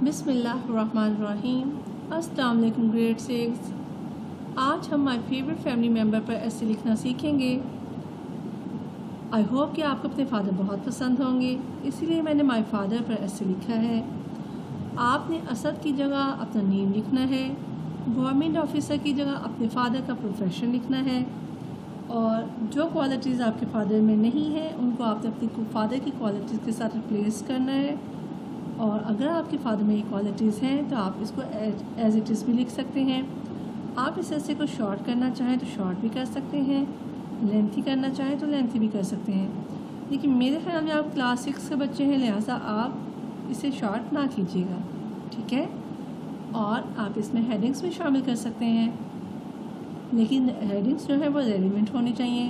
بسم اللہ الرحمن الرحیم۔ السلام علیکم گریڈ 6۔ آج ہم مائی فیوریٹ فیملی ممبر پر ایسے لکھنا سیکھیں گے۔ آئی ہوپ کہ آپ کو اپنے فادر بہت پسند ہوں گے، اسی لیے میں نے مائی فادر پر ایسے لکھا ہے۔ آپ نے اسد کی جگہ اپنا نیم لکھنا ہے، گورنمنٹ آفیسر کی جگہ اپنے فادر کا پروفیشن لکھنا ہے، اور جو کوالٹیز آپ کے فادر میں نہیں ہیں ان کو آپ نے اپنی فادر کی کوالٹیز کے ساتھ ریپلیس کرنا ہے۔ اور اگر آپ کے فادر میں یہ کوالٹیز ہیں تو آپ اس کو ایز اٹ از بھی لکھ سکتے ہیں۔ آپ اس ایسے کو شارٹ کرنا چاہیں تو شارٹ بھی کر سکتے ہیں، لینتھی کرنا چاہیں تو لینتھی بھی کر سکتے ہیں، لیکن میرے خیال میں آپ کلاس 6 کے بچے ہیں، لہٰذا آپ اسے شارٹ نہ کیجیے گا، ٹھیک ہے؟ اور آپ اس میں ہیڈنگس بھی شامل کر سکتے ہیں، لیکن ہیڈنگس جو ہے وہ ریلیونٹ ہونی چاہیے۔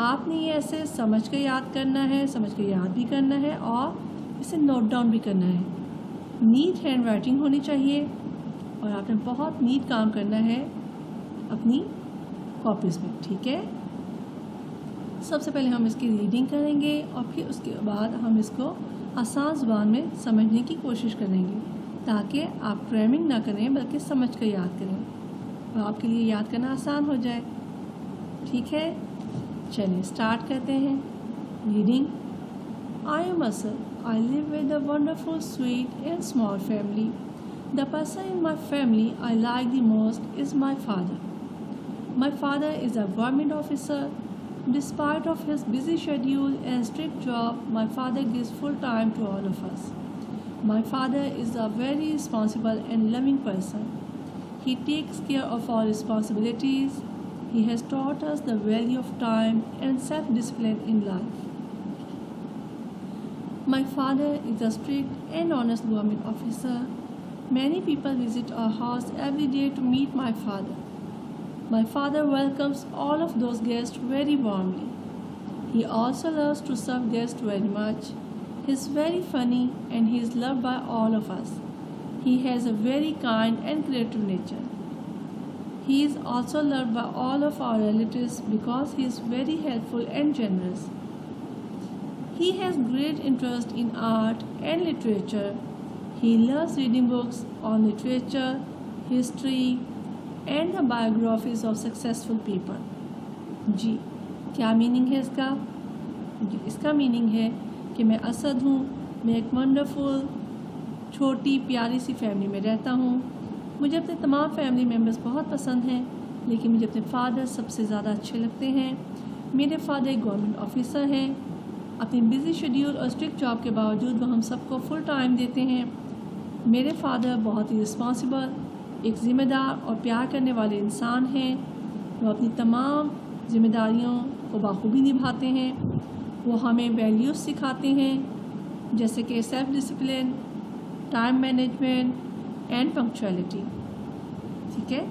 آپ نے یہ ایسے سمجھ کے یاد کرنا ہے، سمجھ کے یاد بھی کرنا ہے اور اسے نوٹ ڈاؤن بھی کرنا ہے۔ نیٹ ہینڈ رائٹنگ ہونی چاہیے اور آپ نے بہت نیٹ کام کرنا ہے اپنی کاپیز میں، ٹھیک ہے؟ سب سے پہلے ہم اس کی ریڈنگ کریں گے اور پھر اس کے بعد ہم اس کو آسان زبان میں سمجھنے کی کوشش کریں گے، تاکہ آپ کریمنگ نہ کریں بلکہ سمجھ کر یاد کریں اور آپ کے لیے یاد کرنا آسان ہو جائے، ٹھیک ہے؟ چلیے اسٹارٹ کرتے ہیں reading. I am Asad. I live with a wonderful, sweet and small family. The person in my family I like the most is my father. My father is a government officer. Despite of his busy schedule and strict job, my father gives full time to all of us. My father is a very responsible and loving person. He takes care of our responsibilities. He has taught us the value of time and self-discipline in life. My father is a strict and honest government officer. Many people visit our house every day to meet my father. My father welcomes all of those guests very warmly. He also loves to serve guests very much. He is very funny and he is loved by all of us. He has a very kind and creative nature. He is also loved by all of our relatives because he is very helpful and generous. He has great interest in art and literature. He loves reading books on literature, history, and the biographies of successful people. جی کیا meaning ہے اس کا؟ جی اس کا meaning ہے کہ میں اسد ہوں، میں ایک ونڈرفل چھوٹی پیاری سی فیملی میں رہتا ہوں۔ مجھے اپنے تمام فیملی ممبرس بہت پسند ہیں، لیکن مجھے اپنے فادر سب سے زیادہ اچھے لگتے ہیں۔ میرے فادر ایک گورنمنٹ آفیسر ہیں۔ اپنی بزی شیڈیول اور اسٹرکٹ جاب کے باوجود وہ ہم سب کو فل ٹائم دیتے ہیں۔ میرے فادر بہت ہی رسپانسبل، ایک ذمہ دار اور پیار کرنے والے انسان ہیں۔ وہ اپنی تمام ذمہ داریوں کو بخوبی نبھاتے ہیں۔ وہ ہمیں ویلیوز سکھاتے ہیں، جیسے کہ self discipline, time management and punctuality, ٹھیک ہے؟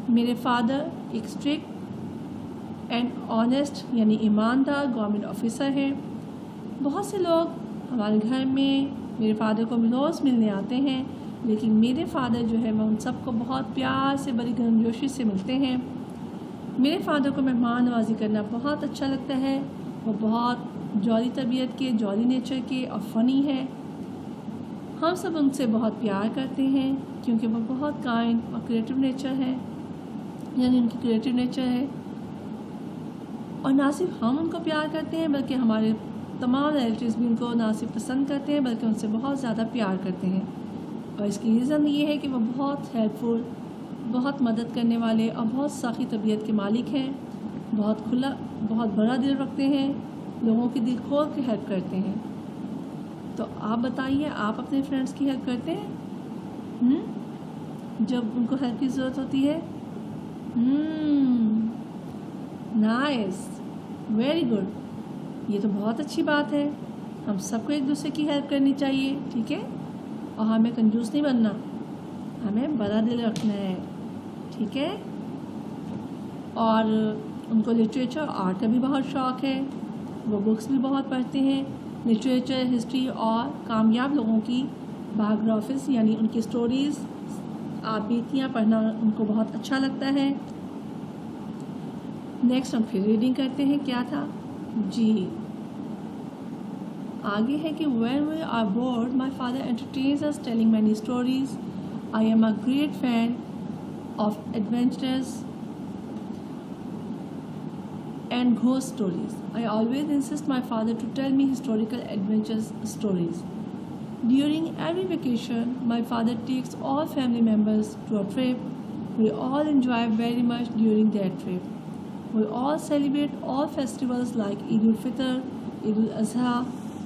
میرے فادر ایک اسٹرکٹ اینڈ آنیسٹ یعنی ایماندار گورنمنٹ آفیسر ہیں۔ بہت سے لوگ ہمارے گھر میں میرے فادر کو روز ملنے آتے ہیں، لیکن میرے فادر جو ہے وہ ان سب کو بہت پیار سے، بڑی گرمجوشی سے ملتے ہیں۔ میرے فادر کو مہمان نوازی کرنا بہت اچھا لگتا ہے۔ وہ بہت جولی طبیعت کے، جولی نیچر کے اور فنی ہے۔ ہم سب ان سے بہت پیار کرتے ہیں کیونکہ وہ بہت کائنڈ اور کریٹو نیچر ہے، یعنی ان کی کریٹو نیچر ہے۔ اور نہ صرف ہم ان کو پیار کرتے ہیں بلکہ ہمارے تمام ریلیٹیوز بھی ان کو نہ صرف پسند کرتے ہیں بلکہ ان سے بہت زیادہ پیار کرتے ہیں۔ اور اس کی ریزن یہ ہے کہ وہ بہت ہیلپ فل، بہت مدد کرنے والے اور بہت سخی طبیعت کے مالک ہیں، بہت کھلا، بہت بڑا دل رکھتے ہیں، لوگوں کی دل کھول کے ہیلپ کرتے ہیں۔ تو آپ بتائیے، آپ اپنے فرینڈس کی ہیلپ کرتے ہیں جب ان کو ہیلپ کی ضرورت ہوتی ہے؟ نائس، ویری گڈ، یہ تو بہت اچھی بات ہے۔ ہم سب کو ایک دوسرے کی ہیلپ کرنی چاہیے، ٹھیک ہے؟ اور ہمیں کنجوس نہیں بننا، ہمیں بڑا دل رکھنا ہے، ٹھیک ہے؟ اور ان کو لٹریچر آرٹ کا بھی بہت شوق ہے، وہ بکس بھی بہت پڑھتے ہیں، لٹریچر، ہسٹری اور کامیاب لوگوں کی بایوگرافیز یعنی ان کی اسٹوریز، آپ بیتیاں پڑھنا ان کو بہت اچھا لگتا ہے۔ نیکسٹ ہم پھر ریڈنگ کرتے ہیں، کیا تھا؟ جی آگے ہے کہ when we are bored, my father entertains us telling many stories. I am a great fan of adventures and ghost stories. I always insist my father to tell me historical adventures stories. During every vacation, my father takes all family members to a trip. We all enjoy very much during that trip. We all celebrate all festivals like Eid al-Fitr, Eid al-Adha,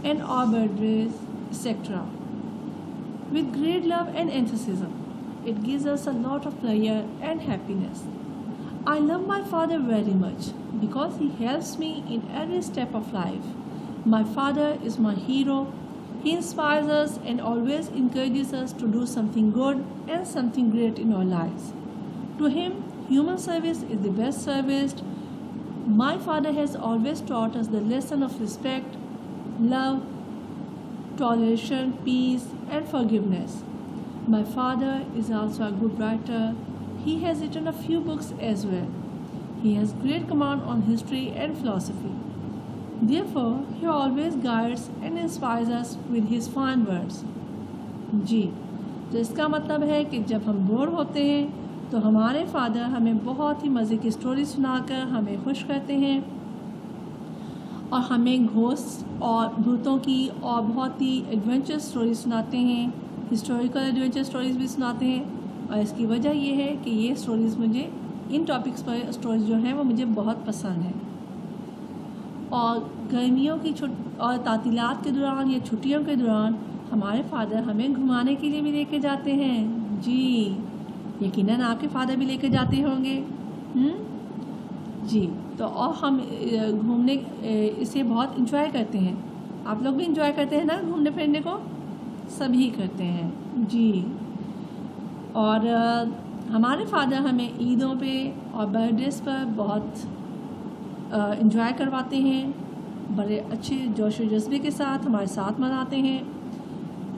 and our birthdays, etc. with great love and enthusiasm. It gives us a lot of pleasure and happiness. I love my father very much because he helps me in every step of life. My father is my hero. He inspires us and always encourages us to do something good and something great in our lives. To him, human service is the best service. My father has always taught us the lesson of respect, love, toleration, peace, and forgiveness. My father is also a good writer. He has written a few books as well. He has great command on history and philosophy. Therefore, he always guides and inspires us with his fine words. جی تو اس کا مطلب ہے کہ جب ہم bore ہوتے ہیں تو ہمارے فادر ہمیں بہت ہی مزے کی سٹوری سنا کر ہمیں خوش کرتے ہیں اور ہمیں گھوسٹ اور بھوتوں کی اور بہت ہی ایڈونچر سٹوری سناتے ہیں، ہسٹوریکل ایڈونچر سٹوریز بھی سناتے ہیں. اور اس کی وجہ یہ ہے کہ یہ سٹوریز مجھے ان ٹاپکس پر سٹوریز جو ہیں وہ مجھے بہت پسند ہیں. اور گرمیوں کی اور تعطیلات کے دوران یا چھٹیوں کے دوران ہمارے فادر ہمیں گھمانے کے لیے بھی لے کے جاتے ہیں. جی یقیناً آپ کے فادر بھی لے کے جاتے ہوں گے. جی تو اور ہم گھومنے اسے بہت انجوائے کرتے ہیں. آپ لوگ بھی انجوائے کرتے ہیں نا گھومنے پھرنے کو؟ سبھی کرتے ہیں. جی اور ہمارے فادر ہمیں عیدوں پہ اور برتھ ڈیز پر بہت انجوائے کرواتے ہیں، بڑے اچھے جوش و جذبے کے ساتھ ہمارے ساتھ مناتے ہیں،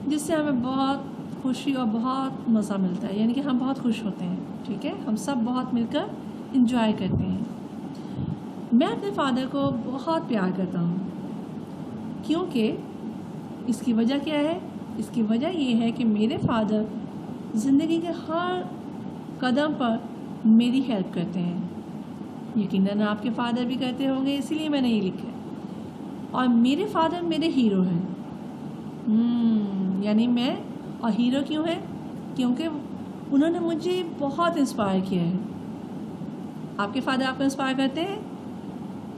جس سے ہمیں بہت خوشی اور بہت مزہ ملتا ہے. یعنی کہ ہم بہت خوش ہوتے ہیں. ٹھیک ہے، ہم سب بہت مل کر انجوائے کرتے ہیں. میں اپنے فادر کو بہت پیار کرتا ہوں کیونکہ اس کی وجہ کیا ہے؟ اس کی وجہ یہ ہے کہ میرے فادر زندگی کے ہر قدم پر میری ہیلپ کرتے ہیں. یقیناً آپ کے فادر بھی کرتے ہوں گے، اسی لیے میں نے یہ لکھا ہے. اور میرے فادر میرے ہیرو ہیں. یعنی میں اور ہیرو کیوں ہے؟ کیونکہ انہوں نے مجھے بہت انسپائر کیا ہے. آپ کے فادر آپ کو انسپائر کرتے ہیں؟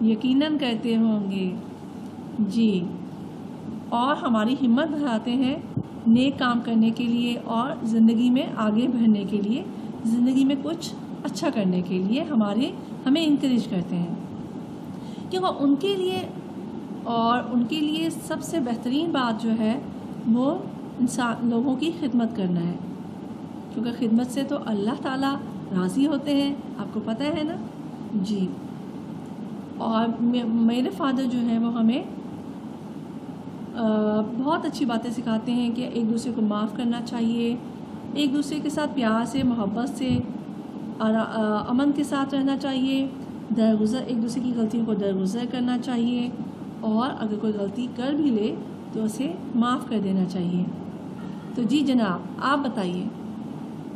یقیناً کرتے ہوں گے. جی اور ہماری ہمت بڑھاتے ہیں نیک کام کرنے کے لیے اور زندگی میں آگے بڑھنے کے لیے، زندگی میں کچھ اچھا کرنے کے لیے ہمیں انکریج کرتے ہیں. کیونکہ ان کے لیے سب سے بہترین بات جو ہے وہ لوگوں کی خدمت کرنا ہے. کیونکہ خدمت سے تو اللہ تعالیٰ راضی ہوتے ہیں، آپ کو پتہ ہے نا. جی اور میرے فادر جو ہیں وہ ہمیں بہت اچھی باتیں سکھاتے ہیں کہ ایک دوسرے کو معاف کرنا چاہیے، ایک دوسرے کے ساتھ پیار سے، محبت سے، امن کے ساتھ رہنا چاہیے، ایک دوسرے کی غلطیوں کو درگزر کرنا چاہیے، اور اگر کوئی غلطی کر بھی لے تو اسے معاف کر دینا چاہیے. تو جی جناب آپ بتائیے،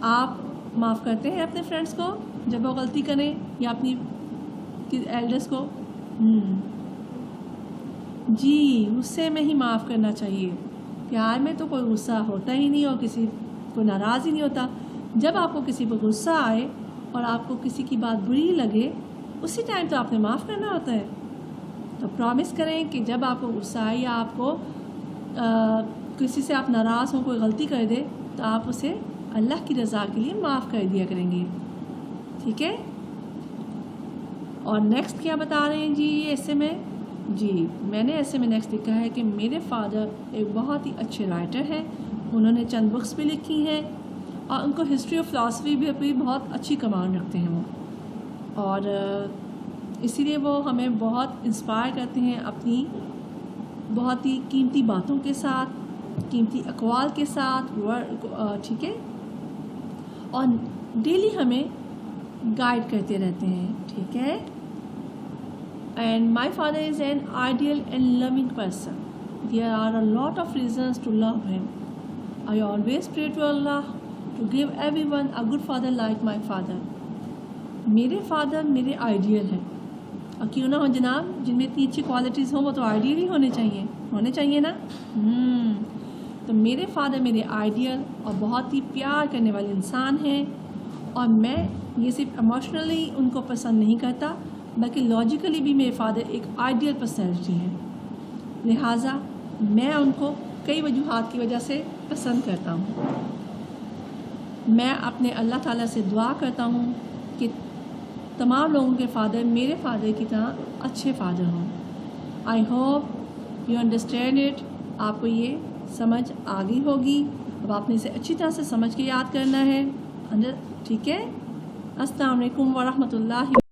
آپ معاف کرتے ہیں اپنے فرینڈس کو جب وہ غلطی کریں یا اپنی ایلڈرس کو؟ جی غصے میں ہی معاف کرنا چاہیے. پیار میں تو کوئی غصہ ہوتا ہی نہیں اور کسی کو ناراض ہی نہیں ہوتا. جب آپ کو کسی پہ غصہ آئے اور آپ کو کسی کی بات بری لگے اسی ٹائم تو آپ نے معاف کرنا ہوتا ہے. تو پرومس کریں کہ جب آپ کو غصہ آئے یا آپ کو کسی سے آپ ناراض ہوں، کوئی غلطی کر دے تو آپ اسے اللہ کی رضا کے لیے معاف کر دیا کریں گے. ٹھیک ہے. اور نیکسٹ کیا بتا رہے ہیں جی یہ ایسے میں؟ جی میں نے ایسے میں نیکسٹ لکھا ہے کہ میرے فادر ایک بہت ہی اچھے رائٹر ہیں. انہوں نے چند بکس بھی لکھی ہیں اور ان کو ہسٹری اور فلاسفی بھی بہت اچھی کمانڈ رکھتے ہیں وہ، اور اسی لیے وہ ہمیں بہت انسپائر کرتے ہیں اپنی بہت ہی قیمتی باتوں کے ساتھ، قیمتی اقوال کے ساتھ. ٹھیک ہے. اور ڈیلی ہمیں گائیڈ کرتے رہتے ہیں. ٹھیک ہے. And my father is an ideal and loving person. there are a lot of reasons to love him. I always pray to Allah to give everyone a good father like my father. میرے father میرے ideal ہیں، اور کیوں نہ ہو جناب، جن میں اتنی اچھی کوالٹیز ہوں وہ تو آئیڈیل ہی ہونے چاہیے نا. تو میرے فادر میرے آئیڈیل اور بہت ہی پیار کرنے والے انسان ہیں، اور میں یہ صرف ایموشنلی ان کو پسند نہیں کرتا بلکہ لاجیکلی بھی میرے فادر ایک آئیڈیل پرسنالٹی ہے. لہٰذا میں ان کو کئی وجوہات کی وجہ سے پسند کرتا ہوں. میں اپنے اللہ تعالیٰ سے دعا کرتا ہوں کہ تمام لوگوں کے فادر میرے فادر کی طرح اچھے فادر ہوں. I hope you understand it. آپ کو یہ سمجھ آ گئی ہوگی. اب آپ نے اسے اچھی طرح سے سمجھ کے یاد کرنا ہے. ٹھیک ہے. السلام علیکم ورحمۃ اللہ